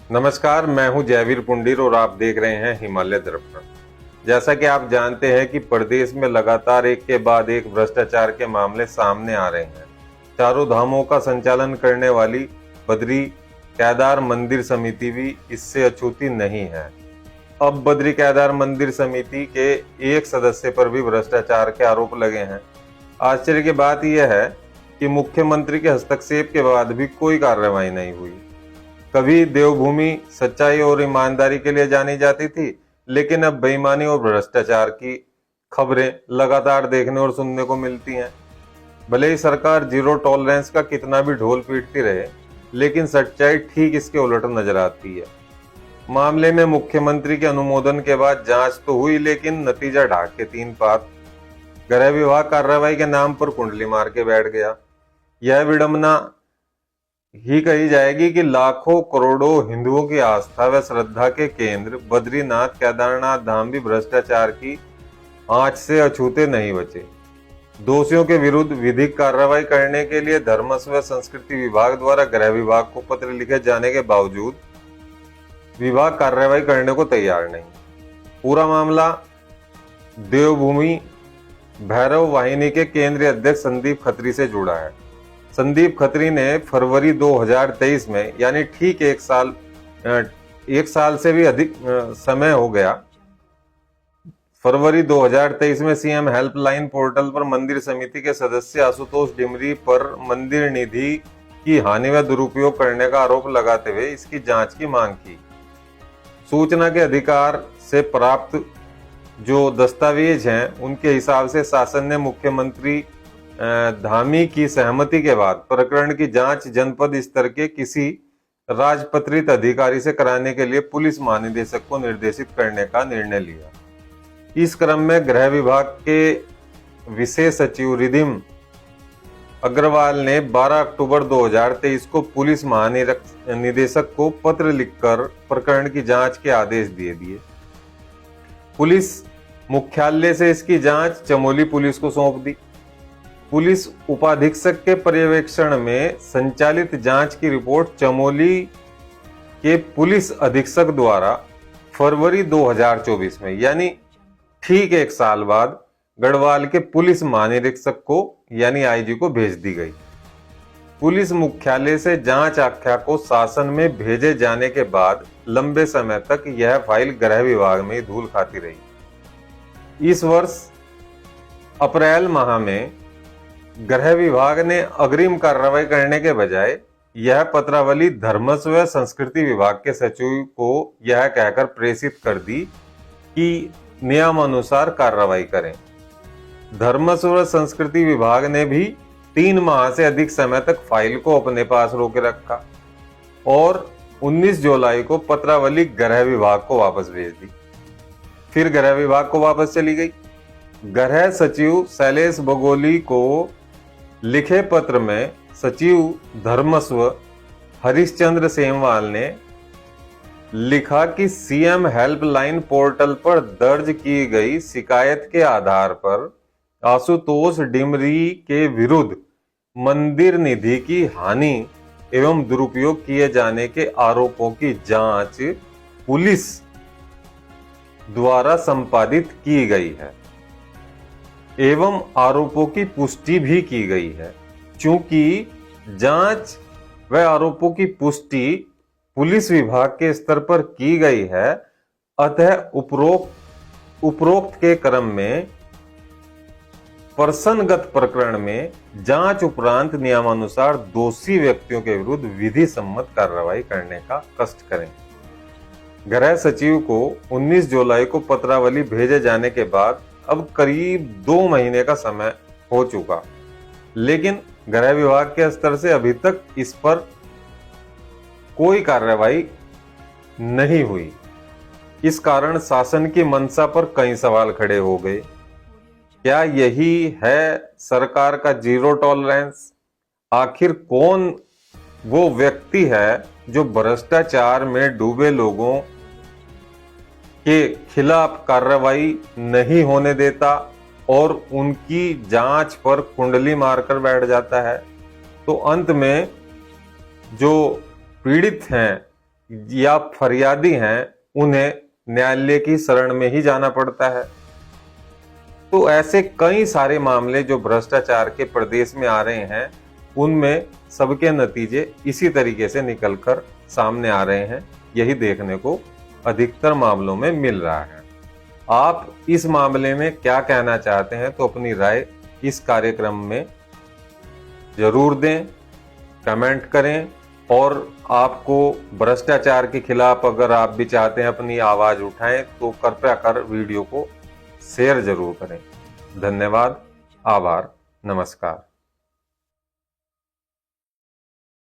नमस्कार, मैं हूं जयवीर पुंडीर और आप देख रहे हैं हिमालय दर्पण। जैसा कि आप जानते हैं कि प्रदेश में लगातार एक के बाद एक भ्रष्टाचार के मामले सामने आ रहे हैं। चारों धामों का संचालन करने वाली बद्री केदार मंदिर समिति भी इससे अछूती नहीं है। अब बद्री केदार मंदिर समिति के एक सदस्य पर भी भ्रष्टाचार के आरोप लगे हैं। आश्चर्य की बात यह है कि मुख्यमंत्री के हस्तक्षेप के बाद भी कोई कार्रवाई नहीं हुई। कभी देवभूमि सच्चाई और ईमानदारी के लिए जानी जाती थी, लेकिन अब बेईमानी और भ्रष्टाचार की खबरें लगातार देखने और सुनने को मिलती हैं। भले ही सरकार जीरो टॉलरेंस का कितना भी ढोल पीटती रहे, लेकिन सच्चाई ठीक इसके उलट नजर आती है। मामले में मुख्यमंत्री के अनुमोदन के बाद जांच तो हुई, लेकिन नतीजा ढाक के तीन पात। गृह विभाग कार्रवाई के नाम पर कुंडली मार के बैठ गया। यह विडंबना ही कही जाएगी कि लाखों करोड़ों हिंदुओं की आस्था व श्रद्धा के केंद्र बद्रीनाथ केदारनाथ धाम भी भ्रष्टाचार की आंच से अछूते नहीं बचे। दोषियों के विरुद्ध विधिक कार्रवाई करने के लिए धर्म व संस्कृति विभाग द्वारा गृह विभाग को पत्र लिखे जाने के बावजूद विभाग कार्रवाई करने को तैयार नहीं। पूरा मामला देवभूमि भैरव वाहिनी के केंद्रीय अध्यक्ष संदीप खत्री से जुड़ा है। संदीप खत्री ने फरवरी 2023 में, यानी ठीक एक साल से भी अधिक समय हो गया, फरवरी 2023 में सीएम हेल्पलाइन पोर्टल पर मंदिर समिति के सदस्य आशुतोष डिमरी पर मंदिर निधि की हानि व दुरुपयोग करने का आरोप लगाते हुए इसकी जांच की मांग की। सूचना के अधिकार से प्राप्त जो दस्तावेज हैं, उनके हिसाब से शासन ने मुख्यमंत्री धामी की सहमति के बाद प्रकरण की जांच जनपद स्तर के किसी राजपत्रित अधिकारी से कराने के लिए पुलिस महानिदेशक को निर्देशित करने का निर्णय लिया। इस क्रम में गृह विभाग के विशेष सचिव रिधिम अग्रवाल ने 12 अक्टूबर 2023 को पुलिस महानिदेशक को पत्र लिखकर प्रकरण की जांच के आदेश दे दिए। पुलिस मुख्यालय से इसकी जांच चमोली पुलिस को सौंप दी। पुलिस उपाधीक्षक के पर्यवेक्षण में संचालित जांच की रिपोर्ट चमोली के पुलिस अधीक्षक द्वारा फरवरी 2024 में, यानी ठीक एक साल बाद, गढ़वाल के पुलिस महानिरीक्षक को यानी आईजी को भेज दी गई। पुलिस मुख्यालय से जांच आख्या को शासन में भेजे जाने के बाद लंबे समय तक यह फाइल गृह विभाग में धूल खाती रही। इस वर्ष अप्रैल माह में गृह विभाग ने अग्रिम कार्रवाई करने के बजाय यह पत्रावली धर्मस्व व संस्कृति विभाग के सचिव को यह कहकर प्रेषित कर दी कि नियमानुसार कार्रवाई करें। धर्मस्व व संस्कृति विभाग ने भी 3 माह से अधिक समय तक फाइल को अपने पास रोके रखा और 19 जुलाई को पत्रावली गृह विभाग को वापस भेज दी। फिर गृह विभाग को वापस चली गई। गृह सचिव शैलेश बगोली को लिखे पत्र में सचिव धर्मस्व हरिश्चंद्र सेमवाल ने लिखा कि सीएम हेल्पलाइन पोर्टल पर दर्ज की गई शिकायत के आधार पर आशुतोष डिमरी के विरुद्ध मंदिर निधि की हानि एवं दुरुपयोग किए जाने के आरोपों की जांच पुलिस द्वारा संपादित की गई है एवं आरोपों की पुष्टि भी की गई है। चूंकि जांच व आरोपों की पुष्टि पुलिस विभाग के स्तर पर की गई है, अतः उपरोक्त के क्रम में प्रसन्नगत प्रकरण में जांच उपरांत नियमानुसार दोषी व्यक्तियों के विरुद्ध विधि सम्मत कार्रवाई करने का कष्ट करें। गृह सचिव को 19 जुलाई को पत्रावली भेजे जाने के बाद अब करीब 2 महीने का समय हो चुका, लेकिन गृह विभाग के स्तर से अभी तक इस पर कोई कार्रवाई नहीं हुई। इस कारण शासन की मंशा पर कई सवाल खड़े हो गए। क्या यही है सरकार का जीरो टॉलरेंस? आखिर कौन वो व्यक्ति है जो भ्रष्टाचार में डूबे लोगों के खिलाफ कार्रवाई नहीं होने देता और उनकी जांच पर कुंडली मारकर बैठ जाता है? तो अंत में जो पीड़ित हैं या फरियादी हैं उन्हें न्यायालय की शरण में ही जाना पड़ता है। तो ऐसे कई सारे मामले जो भ्रष्टाचार के प्रदेश में आ रहे हैं, उनमें सबके नतीजे इसी तरीके से निकलकर सामने आ रहे हैं। यही देखने को अधिकतर मामलों में मिल रहा है। आप इस मामले में क्या कहना चाहते हैं, तो अपनी राय इस कार्यक्रम में जरूर दें, कमेंट करें। और आपको भ्रष्टाचार के खिलाफ अगर आप भी चाहते हैं अपनी आवाज उठाएं, तो कृपया कर वीडियो को शेयर जरूर करें। धन्यवाद, आभार, नमस्कार।